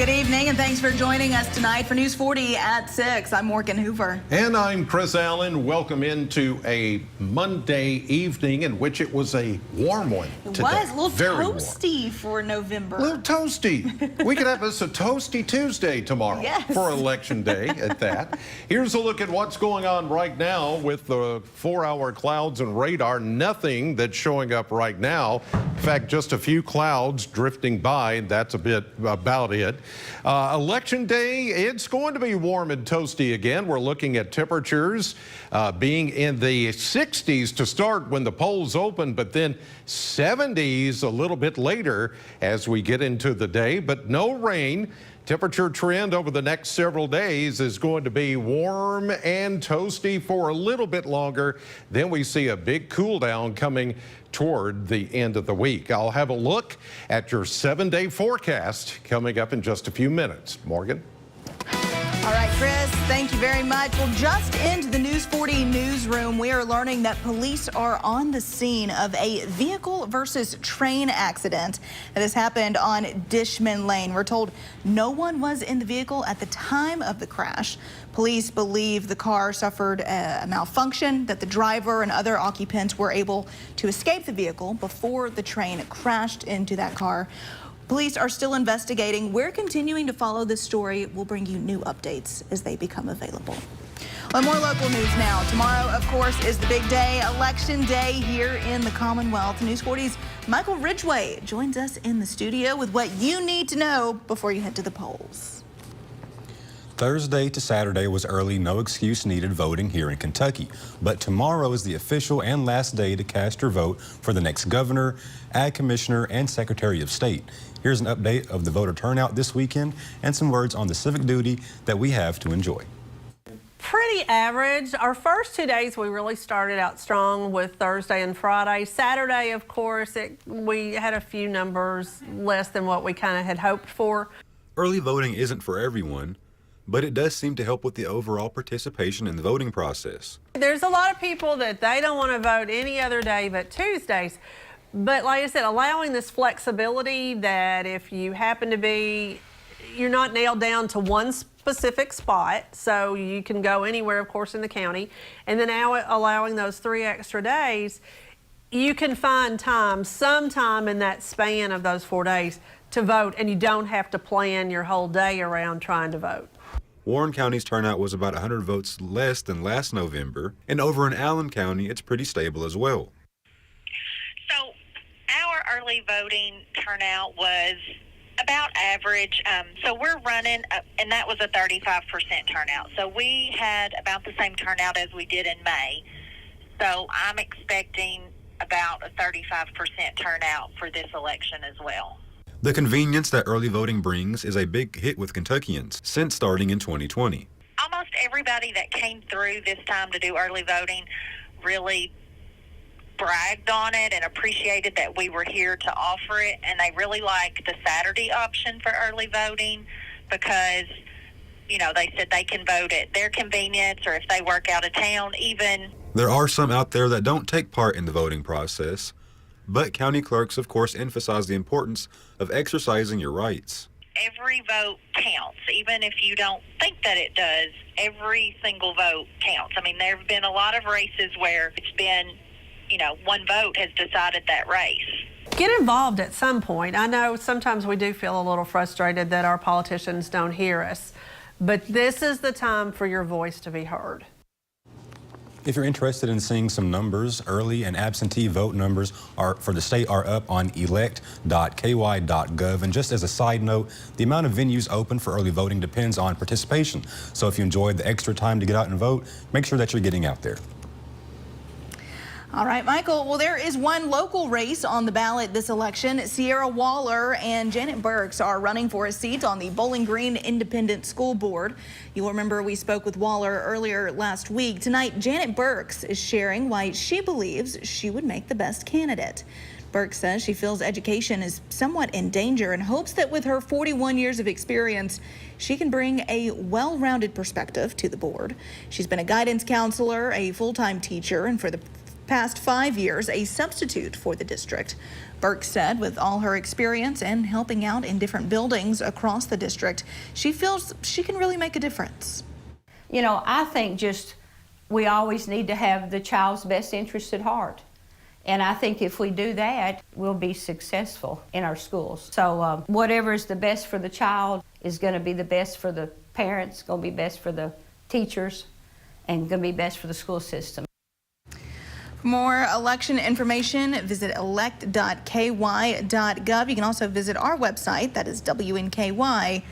Good evening, and thanks for joining us tonight for News 40 at 6. I'm Morgan Hoover. And I'm Chris Allen. Welcome into a Monday evening in which it was a warm one today. It was a little Very toasty warm. For November. A little toasty. We could have us a toasty Tuesday tomorrow for Election Day at that. Here's a look at what's going on right now with the 4-hour clouds and radar. Nothing that's showing up right now. In fact, just a few clouds drifting by. That's a bit about it. Election Day, it's going to be warm and toasty again. We're looking at temperatures being in the 60s to start when the polls open, but then 70s a little bit later as we get into the day, but no rain. Temperature trend over the next several days is going to be warm and toasty for a little bit longer. Then we see a big cool down coming toward the end of the week. I'll have a look at your 7-day forecast coming up in just a few minutes. Morgan? All right, Chris, thank you very much. Well, just into the News 40 newsroom, we are learning that police are on the scene of a vehicle versus train accident that has happened on Dishman Lane. We're told no one was in the vehicle at the time of the crash. Police believe the car suffered a malfunction, that the driver and other occupants were able to escape the vehicle before the train crashed into that car. Police are still investigating. We're continuing to follow this story. We'll bring you new updates as they become available. Well, more local news now. Tomorrow, of course, is the big day, Election Day here in the Commonwealth. News 40's Michael Ridgway joins us in the studio with what you need to know before you head to the polls. Thursday to Saturday was early, no excuse needed voting here in Kentucky. But tomorrow is the official and last day to cast your vote for the next governor, ag commissioner, and secretary of state. Here's an update of the voter turnout this weekend and some words on the civic duty that we have to enjoy. Pretty average. Our first 2 days we really started out strong with Thursday and Friday. Saturday, of course, we had a few numbers less than what we kind of had hoped for. Early voting isn't for everyone, but it does seem to help with the overall participation in the voting process. There's a lot of people that they don't want to vote any other day but Tuesdays. But like I said, allowing this flexibility that if you happen to be, you're not nailed down to one specific spot, so you can go anywhere, of course, in the county. And then now allowing those 3 extra days, you can find time, sometime in that span of those 4 days to vote, and you don't have to plan your whole day around trying to vote. Warren County's turnout was about 100 votes less than last November, and over in Allen County, it's pretty stable as well. So our early voting turnout was about average. So we're running, and that was a 35% turnout. So we had about the same turnout as we did in May. So I'm expecting about a 35% turnout for this election as well. The convenience that early voting brings is a big hit with Kentuckians since starting in 2020. Almost everybody that came through this time to do early voting really bragged on it and appreciated that we were here to offer it, and they really liked the Saturday option for early voting because, you know, they said they can vote at their convenience or if they work out of town even. There are some out there that don't take part in the voting process, but county clerks, of course, emphasize the importance of exercising your rights. Every vote counts, even if you don't think that it does. Every single vote counts. I mean, there have been a lot of races where it's been, you know, one vote has decided that race. Get involved at some point. I know sometimes we do feel a little frustrated that our politicians don't hear us, but this is the time for your voice to be heard. If you're interested in seeing some numbers, early and absentee vote numbers for the state are up on elect.ky.gov. And just as a side note, the amount of venues open for early voting depends on participation. So if you enjoyed the extra time to get out and vote, make sure that you're getting out there. All right, Michael, well, there is one local race on the ballot this election. Sierra Waller and Janet Burks are running for a seat on the Bowling Green Independent School Board. You'll remember we spoke with Waller earlier last week. Tonight, Janet Burks is sharing why she believes she would make the best candidate. Burks says she feels education is somewhat in danger and hopes that with her 41 years of experience, she can bring a well-rounded perspective to the board. She's been a guidance counselor, a full-time teacher, and for the past 5 years a substitute for the district. Burke said with all her experience and helping out in different buildings across the district, she feels she can really make a difference. You know, I think just we always need to have the child's best interest at heart. And I think if we do that, we'll be successful in our schools. So whatever is the best for the child is going to be the best for the parents, going to be best for the teachers, and going to be best for the school system. For more election information, visit elect.ky.gov. You can also visit our website, that is WNKY.com.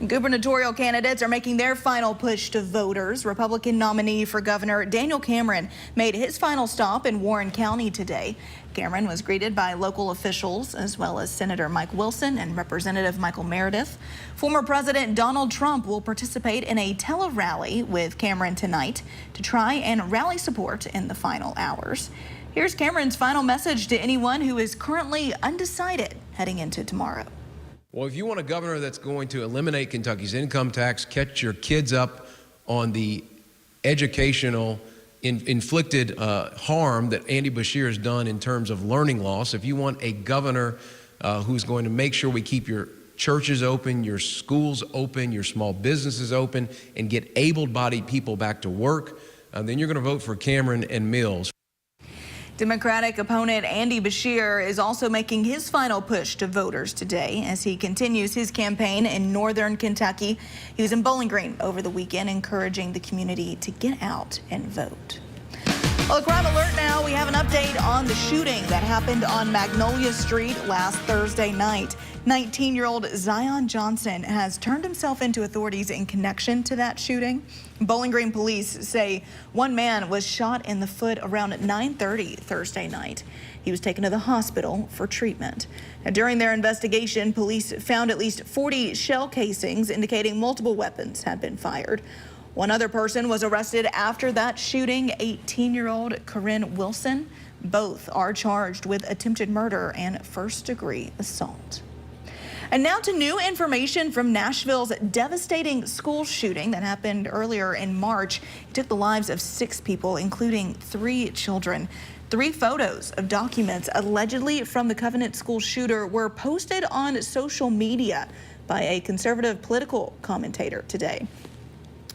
Gubernatorial candidates are making their final push to voters. Republican nominee for governor Daniel Cameron made his final stop in Warren County today. Cameron was greeted by local officials as well as Senator Mike Wilson and Representative Michael Meredith. Former President Donald Trump will participate in a tele-rally with Cameron tonight to try and rally support in the final hours. Here's Cameron's final message to anyone who is currently undecided heading into tomorrow. Well, if you want a governor that's going to eliminate Kentucky's income tax, catch your kids up on the educational inflicted harm that Andy Beshear has done in terms of learning loss, if you want a governor who's going to make sure we keep your churches open, your schools open, your small businesses open, and get able-bodied people back to work, then you're going to vote for Cameron and Mills. Democratic opponent Andy Beshear is also making his final push to voters today as he continues his campaign in northern Kentucky. He was in Bowling Green over the weekend, encouraging the community to get out and vote. Well, a crime alert now. We have an update on the shooting that happened on Magnolia Street last Thursday night. 19-year-old Zion Johnson has turned himself into authorities in connection to that shooting. Bowling Green police say one man was shot in the foot around 9:30 Thursday night. He was taken to the hospital for treatment. Now, during their investigation, police found at least 40 shell casings indicating multiple weapons had been fired. One other person was arrested after that shooting, 18-year-old Corinne Wilson. Both are charged with attempted murder and first-degree assault. And now to new information from Nashville's devastating school shooting that happened earlier in March. It took the lives of 6 people, including 3 children. 3 photos of documents allegedly from the Covenant school shooter were posted on social media by a conservative political commentator today.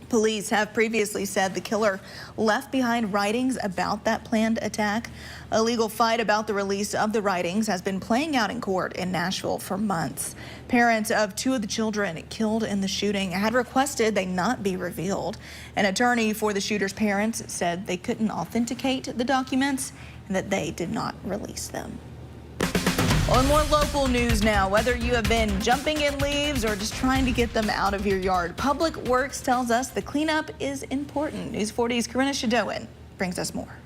Police have previously said the killer left behind writings about that planned attack. A legal fight about the release of the writings has been playing out in court in Nashville for months. Parents of 2 of the children killed in the shooting had requested they not be revealed. An attorney for the shooter's parents said they couldn't authenticate the documents and that they did not release them. On more local news now, whether you have been jumping in leaves or just trying to get them out of your yard, Public Works tells us the cleanup is important. News 40's Karina Shadowan brings us more.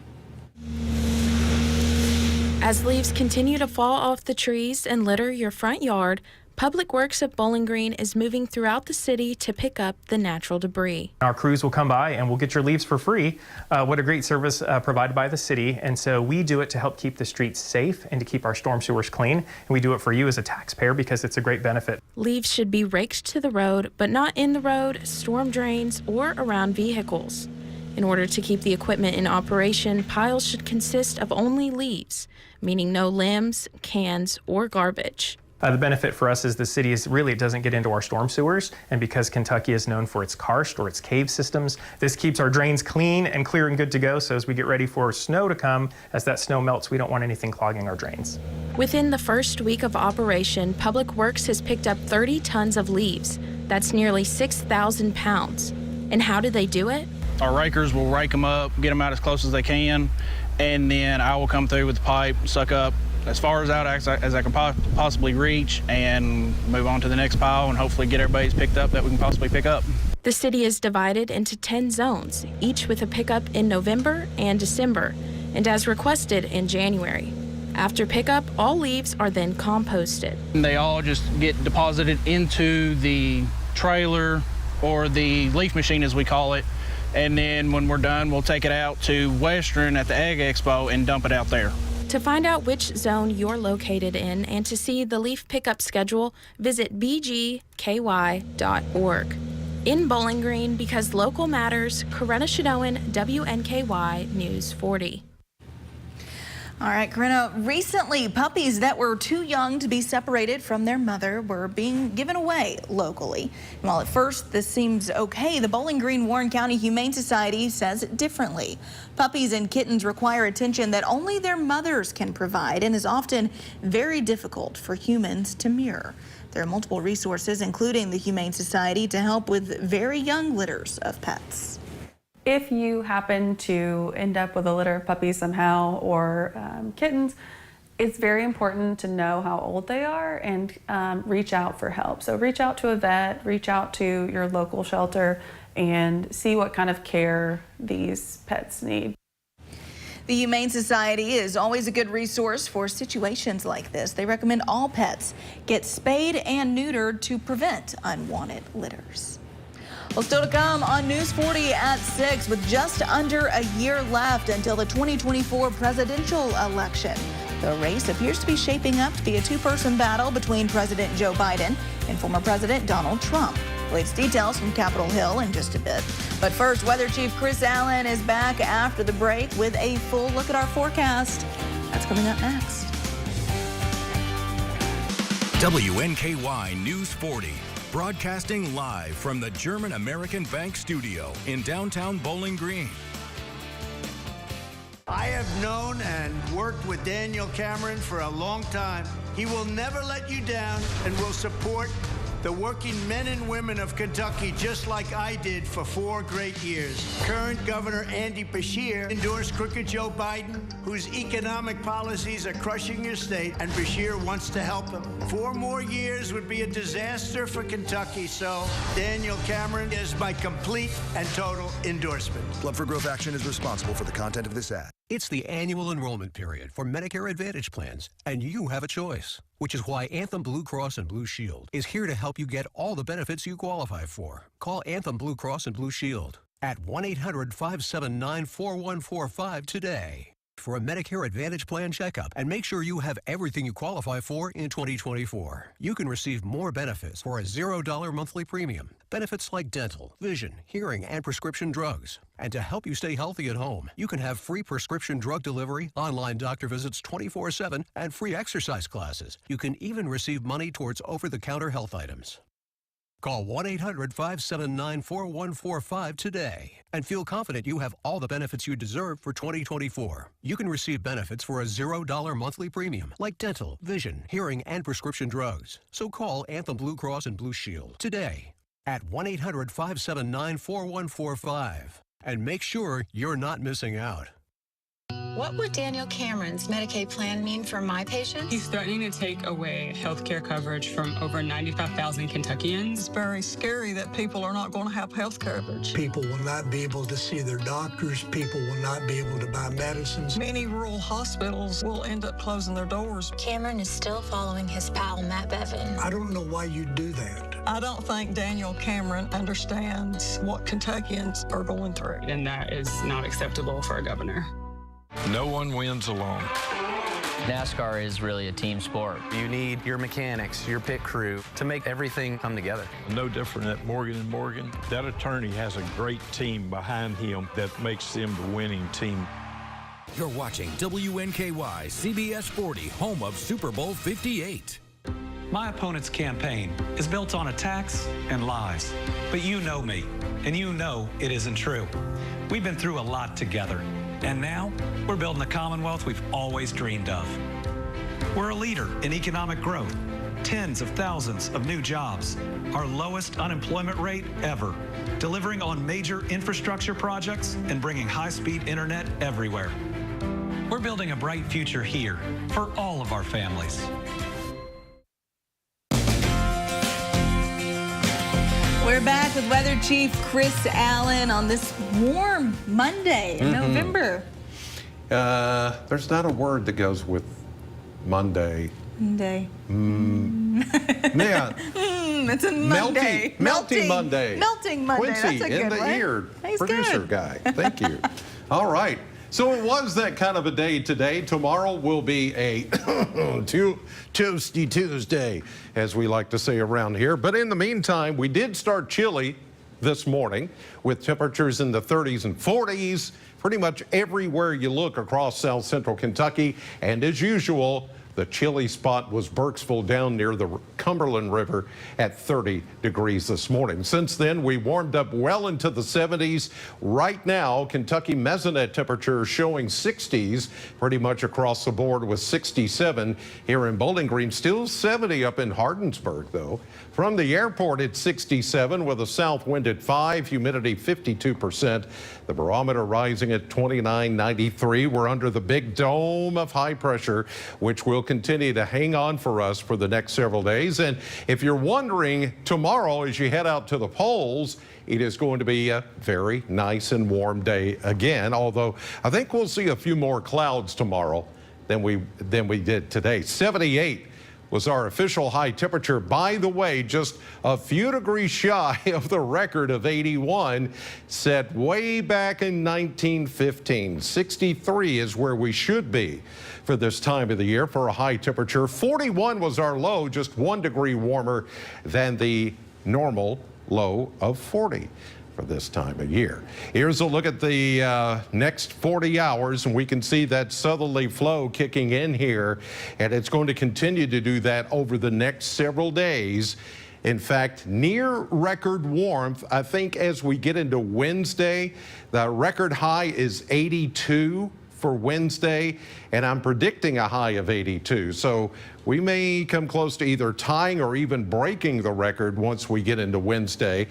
As leaves continue to fall off the trees and litter your front yard, Public Works of Bowling Green is moving throughout the city to pick up the natural debris. Our crews will come by and we'll get your leaves for free. What a great service provided by the city. And so we do it to help keep the streets safe and to keep our storm sewers clean. And we do it for you as a taxpayer because it's a great benefit. Leaves should be raked to the road, but not in the road, storm drains, or around vehicles. In order to keep the equipment in operation, piles should consist of only leaves, meaning no limbs, cans, or garbage. The benefit for us is the city is really, it doesn't get into our storm sewers. And because Kentucky is known for its karst or its cave systems, this keeps our drains clean and clear and good to go. So as we get ready for snow to come, as that snow melts, we don't want anything clogging our drains. Within the first week of operation, Public Works has picked up 30 tons of leaves. That's nearly 6,000 pounds. And how do they do it? Our rakers will rake them up, get them out as close as they can, and then I will come through with the pipe, suck up as far as out as I can possibly reach, and move on to the next pile and hopefully get everybody's picked up that we can possibly pick up. The city is divided into 10 zones, each with a pickup in November and December, and as requested in January. After pickup, all leaves are then composted. And they all just get deposited into the trailer or the leaf machine as we call it, and then when we're done, we'll take it out to Western at the Ag Expo and dump it out there. To find out which zone you're located in and to see the leaf pickup schedule, visit bgky.org. In Bowling Green, because local matters, Corinna Shadowan, WNKY News 40. All right, Corinna, recently puppies that were too young to be separated from their mother were being given away locally. And while at first this seems okay, the Bowling Green Warren County Humane Society says differently. Puppies and kittens require attention that only their mothers can provide and is often very difficult for humans to mirror. There are multiple resources, including the Humane Society, to help with very young litters of pets. If you happen to end up with a litter of puppies somehow or kittens, it's very important to know how old they are and reach out for help. So reach out to a vet, reach out to your local shelter, and see what kind of care these pets need. The Humane Society is always a good resource for situations like this. They recommend all pets get spayed and neutered to prevent unwanted litters. Well, still to come on News 40 at 6, with just under a year left until the 2024 presidential election. The race appears to be shaping up to be a two-person battle between President Joe Biden and former President Donald Trump. Latest details from Capitol Hill in just a bit. But first, Weather Chief Chris Allen is back after the break with a full look at our forecast. That's coming up next. WNKY News 40. Broadcasting live from the German American Bank studio in downtown Bowling Green. I have known and worked with Daniel Cameron for a long time. He will never let you down and will support the working men and women of Kentucky, just like I did for 4 great years. Current Governor Andy Beshear endorsed crooked Joe Biden, whose economic policies are crushing your state, and Beshear wants to help him. 4 more years would be a disaster for Kentucky, so Daniel Cameron is my complete and total endorsement. Club for Growth Action is responsible for the content of this ad. It's the annual enrollment period for Medicare Advantage plans, and you have a choice, which is why Anthem Blue Cross and Blue Shield is here to help you get all the benefits you qualify for. Call Anthem Blue Cross and Blue Shield at 1-800-579-4145 today for a Medicare Advantage plan checkup and make sure you have everything you qualify for in 2024. You can receive more benefits for a $0 monthly premium. Benefits like dental, vision, hearing, and prescription drugs. And to help you stay healthy at home, you can have free prescription drug delivery, online doctor visits 24/7, and free exercise classes. You can even receive money towards over-the-counter health items. Call 1-800-579-4145 today and feel confident you have all the benefits you deserve for 2024. You can receive benefits for a $0 monthly premium like dental, vision, hearing, and prescription drugs. So call Anthem Blue Cross and Blue Shield today at 1-800-579-4145 and make sure you're not missing out. What would Daniel Cameron's Medicaid plan mean for my patients? He's threatening to take away health care coverage from over 95,000 Kentuckians. It's very scary that people are not going to have health coverage. People will not be able to see their doctors. People will not be able to buy medicines. Many rural hospitals will end up closing their doors. Cameron is still following his pal, Matt Bevin. I don't know why you do that. I don't think Daniel Cameron understands what Kentuckians are going through. And that is not acceptable for a governor. No one wins alone. NASCAR is really a team sport. You need your mechanics, your pit crew to make everything come together. No different at Morgan & Morgan. That attorney has a great team behind him that makes them the winning team. You're watching WNKY CBS 40, home of Super Bowl 58. My opponent's campaign is built on attacks and lies. But you know me, and you know it isn't true. We've been through a lot together. And now, we're building the Commonwealth we've always dreamed of. We're a leader in economic growth, tens of thousands of new jobs, our lowest unemployment rate ever, delivering on major infrastructure projects and bringing high-speed internet everywhere. We're building a bright future here for all of our families. We're back with Weather Chief Chris Allen on this warm Monday in November. There's not a word that goes with Monday. Monday. Yeah. It's a Monday. Melty Monday. Melting Monday. Quincy That's a good in the one. ear. He's Producer good. guy. Thank you. All right. So it was that kind of a day today. Tomorrow will be a Toasty Tuesday, as we like to say around here. But in the meantime, we did start chilly this morning with temperatures in the 30s and 40s pretty much everywhere you look across south central Kentucky. And as usual, the chilly spot was Burkesville down near the Cumberland River at 30 degrees this morning. Since then, we warmed up well into the 70s. Right now, Kentucky mesonet temperatures showing 60s pretty much across the board with 67 here in Bowling Green. Still 70 up in Hardinsburg, though. From the airport, it's 67 with a south wind at 5, humidity 52%. The barometer rising at 29.93. We're under the big dome of high pressure, which will continue to hang on for us for the next several days. And if you're wondering, tomorrow as you head out to the polls, it is going to be a very nice and warm day again, although I think we'll see a few more clouds tomorrow than we did today. 78 was our official high temperature. By the way, just a few degrees shy of the record of 81 set way back in 1915. 63 is where we should be for this time of the year for a high temperature. 41 was our low, just 1 degree warmer than the normal low of 40 for this time of year. Here's a look at the next 40 hours, and we can see that southerly flow kicking in here, and it's going to continue to do that over the next several days. In fact, near record warmth. I think as we get into Wednesday, the record high is 82 for Wednesday, and I'm predicting a high of 82. So we may come close to either tying or even breaking the record once we get into Wednesday.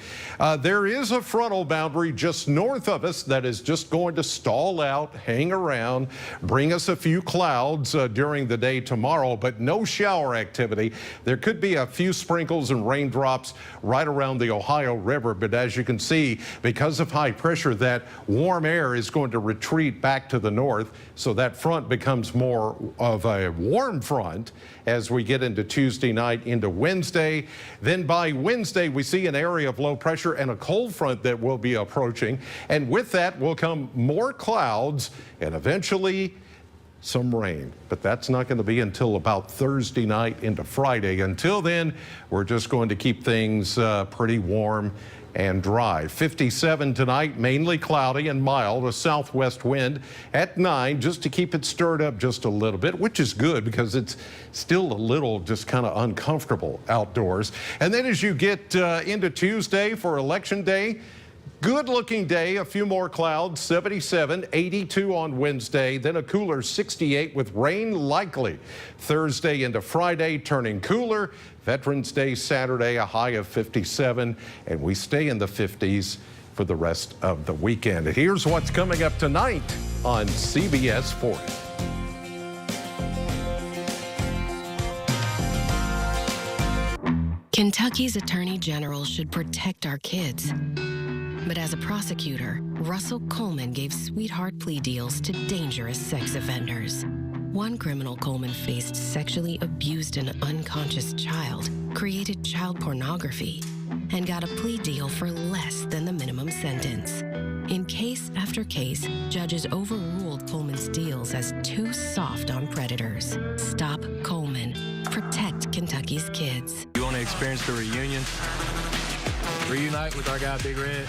There is a frontal boundary just north of us that is just going to stall out, hang around, bring us a few clouds during the day tomorrow, but no shower activity. There could be a few sprinkles and raindrops right around the Ohio River, but as you can see, because of high pressure, that warm air is going to retreat back to the north, so that front becomes more of a warm front as we get into Tuesday night into Wednesday. Then by Wednesday, we see an area of low pressure and a cold front that will be approaching. And with that will come more clouds and eventually some rain. But that's not going to be until about Thursday night into Friday. Until then, we're just going to keep things pretty warm and dry. 57 tonight, mainly cloudy and mild, a southwest wind at 9 just to keep it stirred up just a little bit, which is good because it's still a little just kind of uncomfortable outdoors. And then as you get into Tuesday for Election Day, good looking day, a few more clouds, 77, 82 on Wednesday, then a cooler 68 with rain likely. Thursday into Friday turning cooler. Veterans Day Saturday, a high of 57, and we stay in the 50s for the rest of the weekend. Here's what's coming up tonight on CBS 40. Kentucky's Attorney General should protect our kids. But as a prosecutor, Russell Coleman gave sweetheart plea deals to dangerous sex offenders. One criminal Coleman faced sexually abused an unconscious child, created child pornography, and got a plea deal for less than the minimum sentence. In case after case, judges overruled Coleman's deals as too soft on predators. Stop Coleman. Protect Kentucky's kids. You want to experience the reunion? Reunite with our guy Big Red.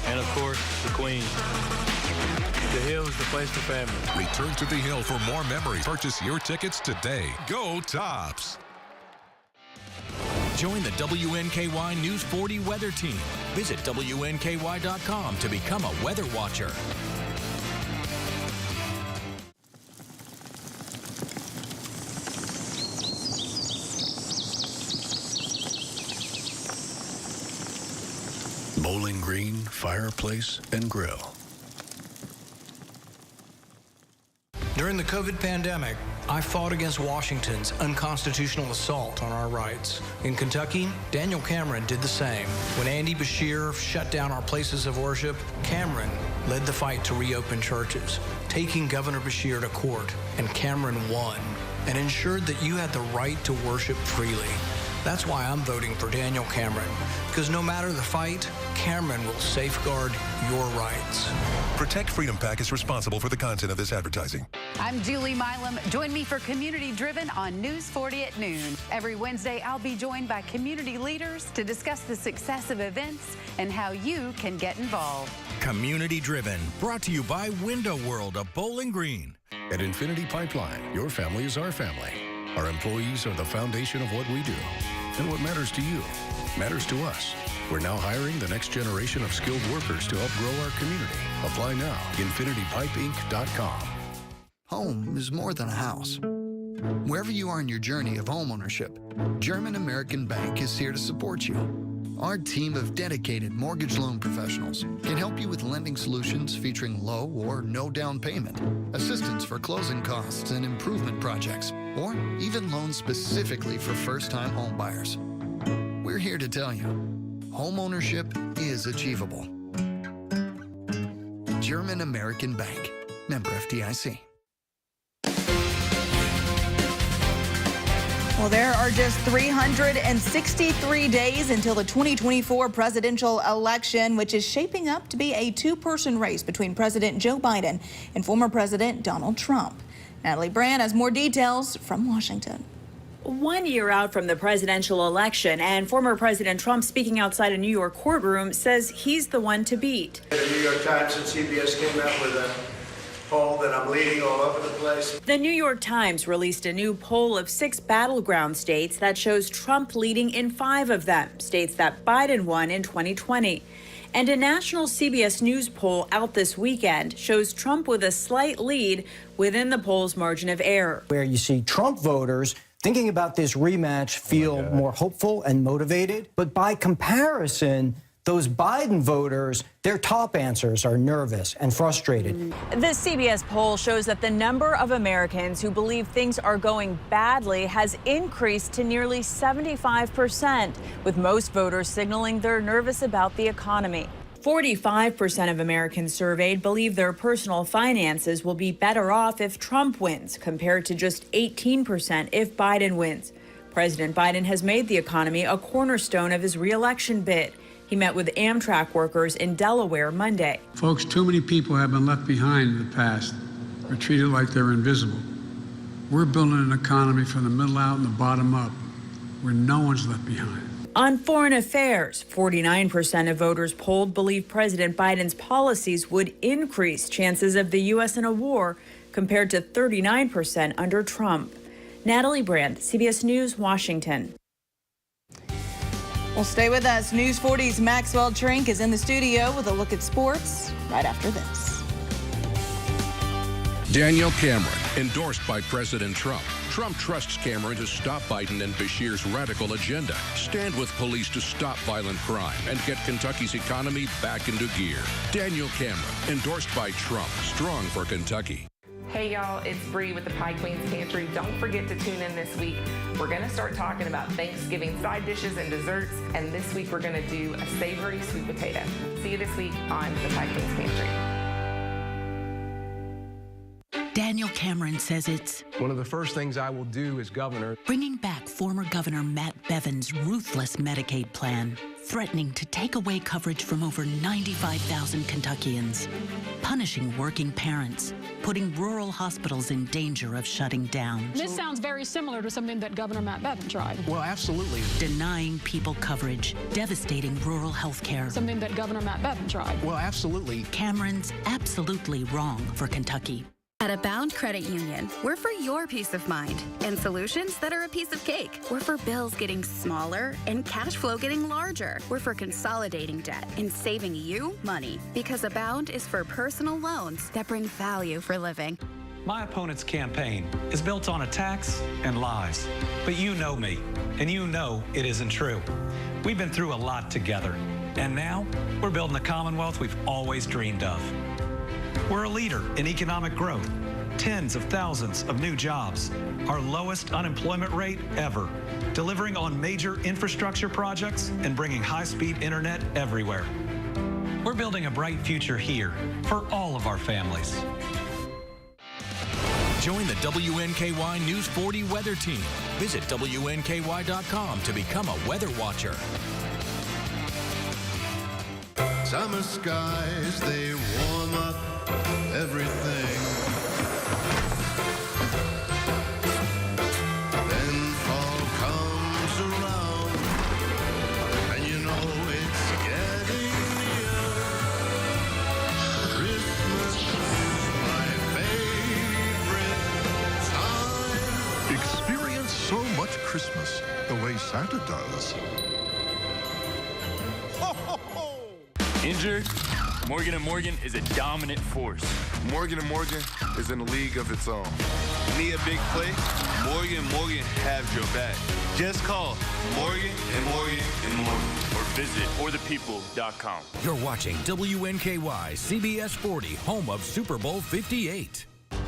And of course, the Queen. The Hill is the place for family. Return to the Hill for more memories. Purchase your tickets today. Go Tops! Join the WNKY News 40 weather team. Visit WNKY.com to become a weather watcher. Bowling Green Fireplace and Grill. During the COVID pandemic, I fought against Washington's unconstitutional assault on our rights. In Kentucky, Daniel Cameron did the same. When Andy Beshear shut down our places of worship, Cameron led the fight to reopen churches, taking Governor Beshear to court, and Cameron won and ensured that you had the right to worship freely. That's why I'm voting for Daniel Cameron, because no matter the fight, Cameron will safeguard your rights. Protect Freedom PAC is responsible for the content of this advertising. I'm Julie Milam. Join me for Community Driven on News 40 at noon. Every Wednesday, I'll be joined by community leaders to discuss the success of events and how you can get involved. Community driven, brought to you by Window World of Bowling Green. At Infinity Pipeline, your family is our family. Our employees are the foundation of what we do. And what matters to you matters to us. We're now hiring the next generation of skilled workers to help grow our community. Apply now. InfinityPipeInc.com. Home is more than a house. Wherever you are in your journey of homeownership, German American Bank is here to support you. Our team of dedicated mortgage loan professionals can help you with lending solutions featuring low or no down payment, assistance for closing costs and improvement projects, or even loans specifically for first-time home buyers. We're here to tell you, homeownership is achievable. German American Bank, member FDIC. Well, there are just 363 days until the 2024 presidential election, which is shaping up to be a two-person race between President Joe Biden and former President Donald Trump. Natalie Brand has more details from Washington. 1 year out from the presidential election, and former President Trump, speaking outside a New York courtroom, says he's the one to beat. The New York Times and CBS came out with a poll that I'm leading all over the place. The New York Times released a new poll of 6 battleground states that shows Trump leading in 5 of them, states that Biden won in 2020. And a national CBS News poll out this weekend shows Trump with a slight lead within the poll's margin of error. Where you see Trump voters thinking about this rematch feel more hopeful and motivated. But by comparison, those Biden voters, their top answers are nervous and frustrated. The CBS poll shows that the number of Americans who believe things are going badly has increased to nearly 75%, with most voters signaling they're nervous about the economy. 45% of Americans surveyed believe their personal finances will be better off if Trump wins, compared to just 18% if Biden wins. President Biden has made the economy a cornerstone of his re-election bid. He met with Amtrak workers in Delaware Monday. Folks, too many people have been left behind in the past, or treated like they're invisible. We're building an economy from the middle out and the bottom up, where no one's left behind. On foreign affairs, 49% of voters polled believe President Biden's policies would increase chances of the U.S. in a war, compared to 39% under Trump. Natalie Brand, CBS News, Washington. Well, stay with us. News 40's Maxwell Trink is in the studio with a look at sports right after this. Daniel Cameron, endorsed by President Trump. Trump trusts Cameron to stop Biden and Bashir's radical agenda, stand with police to stop violent crime, and get Kentucky's economy back into gear. Daniel Cameron, endorsed by Trump, strong for Kentucky. Hey y'all, it's Bree with the Pie Queen's Pantry. Don't forget to tune in this week. We're gonna start talking about Thanksgiving side dishes and desserts, and this week we're gonna do a savory sweet potato. See you this week on the Pie Queen's Pantry. Daniel Cameron says it's one of the first things I will do as governor. Bringing back former Governor Matt Bevin's ruthless Medicaid plan, threatening to take away coverage from over 95,000 Kentuckians, punishing working parents, putting rural hospitals in danger of shutting down. This sounds very similar to something that Governor Matt Bevin tried. Well, absolutely. Denying people coverage, devastating rural health care. Something that Governor Matt Bevin tried. Well, absolutely. Cameron's absolutely wrong for Kentucky. At Abound Credit Union, we're for your peace of mind and solutions that are a piece of cake. We're for bills getting smaller and cash flow getting larger. We're for consolidating debt and saving you money, because Abound is for personal loans that bring value for living. My opponent's campaign is built on attacks and lies. But you know me, and you know it isn't true. We've been through a lot together, and now we're building the Commonwealth we've always dreamed of. We're a leader in economic growth, tens of thousands of new jobs, our lowest unemployment rate ever, delivering on major infrastructure projects and bringing high-speed internet everywhere. We're building a bright future here for all of our families. Join the WNKY News 40 weather team. Visit WNKY.com to become a weather watcher. Summer skies, they warm up everything. Then fall comes. Christmas the way Santa does. Injured? Morgan & Morgan is a dominant force. Morgan & Morgan is in a league of its own. Need a big play? Morgan & Morgan has your back. Just call Morgan & Morgan & Morgan or visit forthepeople.com. You're watching WNKY CBS 40, home of Super Bowl 58.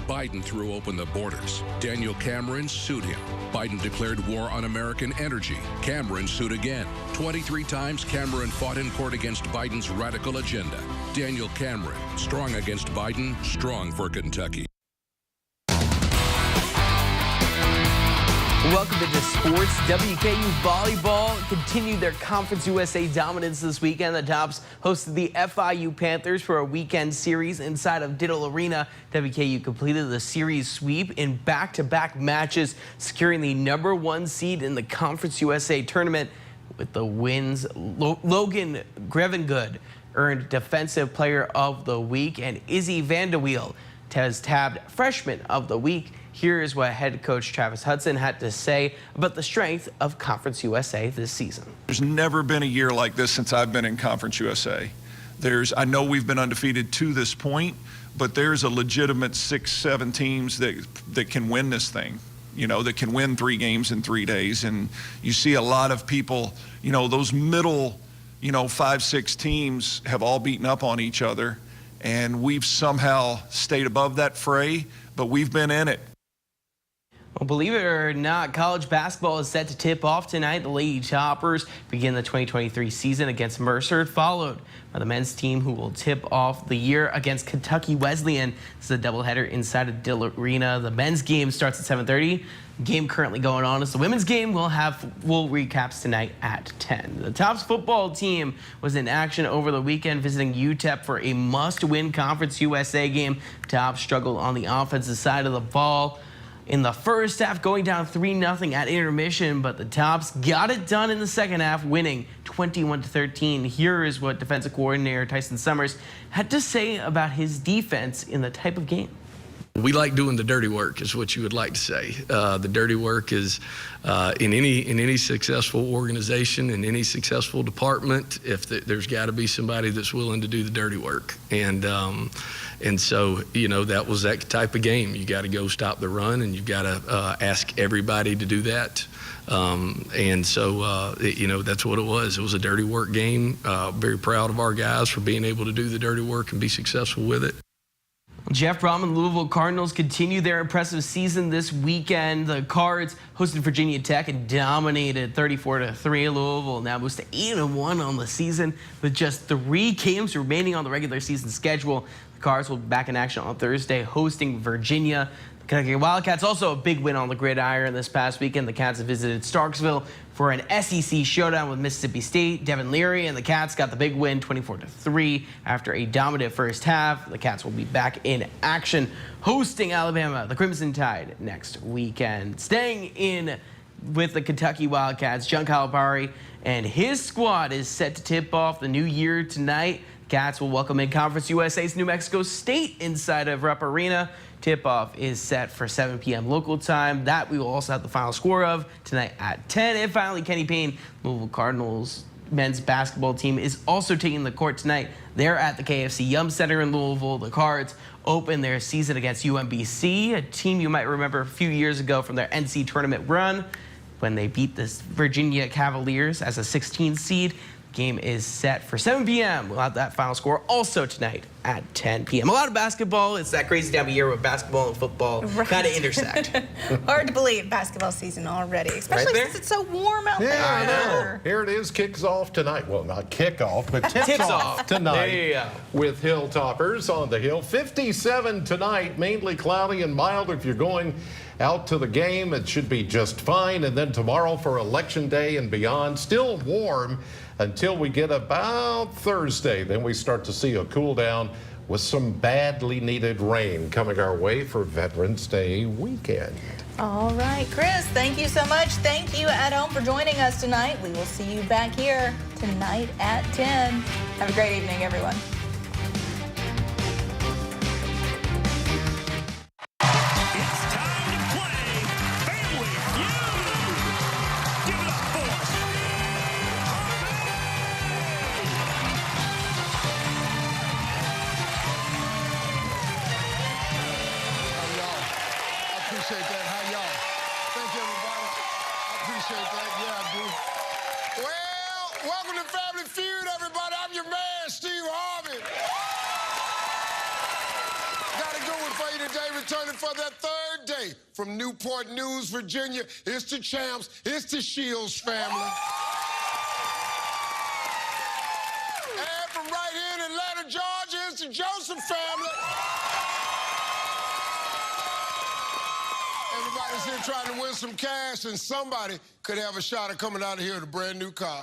Biden threw open the borders. Daniel Cameron sued him. Biden declared war on American energy. Cameron sued again. 23 times Cameron fought in court against Biden's radical agenda. Daniel Cameron, strong against Biden, strong for Kentucky. Welcome to sports. WKU volleyball continued their Conference USA dominance this weekend. The Tops hosted the FIU Panthers for a weekend series inside of Diddle Arena. WKU completed the series sweep in back-to-back matches, securing the #1 seed in the Conference USA tournament. With the wins, Logan Grevengood earned Defensive Player of the Week, and Izzy Vanderweel has tabbed Freshman of the Week. Here is what head coach Travis Hudson had to say about the strength of Conference USA this season. There's never been a year like this since I've been in Conference USA. I know we've been undefeated to this point, but there's a legitimate 6-7 teams that can win this thing, that can win 3 games in 3 days. And you see a lot of people, those middle, 5-6 teams have all beaten up on each other, and we've somehow stayed above that fray, but we've been in it. Well, believe it or not, college basketball is set to tip off tonight. The Lady Toppers begin the 2023 season against Mercer, followed by the men's team, who will tip off the year against Kentucky Wesleyan. This is a doubleheader inside of Diddle Arena. The men's game starts at 7:30. The game currently going on is the women's game. We'll have full recaps tonight at 10. The Tops football team was in action over the weekend, visiting UTEP for a must-win Conference USA game. Tops struggled on the offensive side of the ball in the first half, going down 3-0 at intermission, but the Tops got it done in the second half, winning 21-13. Here is what defensive coordinator Tyson Summers had to say about his defense in the type of game. We like doing the dirty work, is what you would like to say. The dirty work is in any successful organization, in any successful department, there's got to be somebody that's willing to do the dirty work. And so, that was that type of game. You got to go stop the run, and you got to ask everybody to do that. That's what it was. It was a dirty work game. Very proud of our guys for being able to do the dirty work and be successful with it. Jeff Brahman, Louisville Cardinals continue their impressive season this weekend. The Cards hosted Virginia Tech and dominated 34-3. Louisville now moves to 8-1 on the season with just 3 games remaining on the regular season schedule. The Cards will be back in action on Thursday, hosting Virginia. The Kentucky Wildcats also a big win on the gridiron this past weekend. The Cats have visited Starksville for an SEC showdown with Mississippi State. Devin Leary and the Cats got the big win, 24-3. After a dominant first half, the Cats will be back in action, hosting Alabama, the Crimson Tide, next weekend. Staying in with the Kentucky Wildcats, John Calipari and his squad is set to tip off the new year tonight. Cats will welcome in Conference USA's New Mexico State inside of Rupp Arena. Tip-off is set for 7 p.m. local time. That we will also have the final score of tonight at 10. And finally, Kenny Payne, Louisville Cardinals men's basketball team, is also taking the court tonight. They're at the KFC Yum Center in Louisville. The Cards open their season against UMBC, a team you might remember a few years ago from their NC tournament run when they beat the Virginia Cavaliers as a 16th seed. Game is set for 7 p.m. We'll have that final score also tonight at 10 p.m. A lot of basketball. It's that crazy time of year where basketball and football kind of intersect. Hard to believe basketball season already, especially since it's so warm out there. I know. Here it is, kicks off tonight. Well, not kickoff, but tips off tonight there you go. With Hilltoppers on the hill. 57 tonight, mainly cloudy and mild. If you're going out to the game, it should be just fine. And then tomorrow for Election Day and beyond, still warm until we get about Thursday. Then we start to see a cool down with some badly needed rain coming our way for Veterans Day weekend. All right, Chris, thank you so much. Thank you at home for joining us tonight. We will see you back here tonight at 10. Have a great evening, everyone. appreciate that. How y'all? Thank you, everybody. I appreciate that. Yeah, I do. Well, welcome to Family Feud, everybody. I'm your man, Steve Harvey. Got a good one for you today, returning for that third day from Newport News, Virginia. It's the Champs. It's the Shields family. And from right here in Atlanta, Georgia, it's the Joseph family. Everybody's here trying to win some cash, and somebody could have a shot at coming out of here with a brand new car.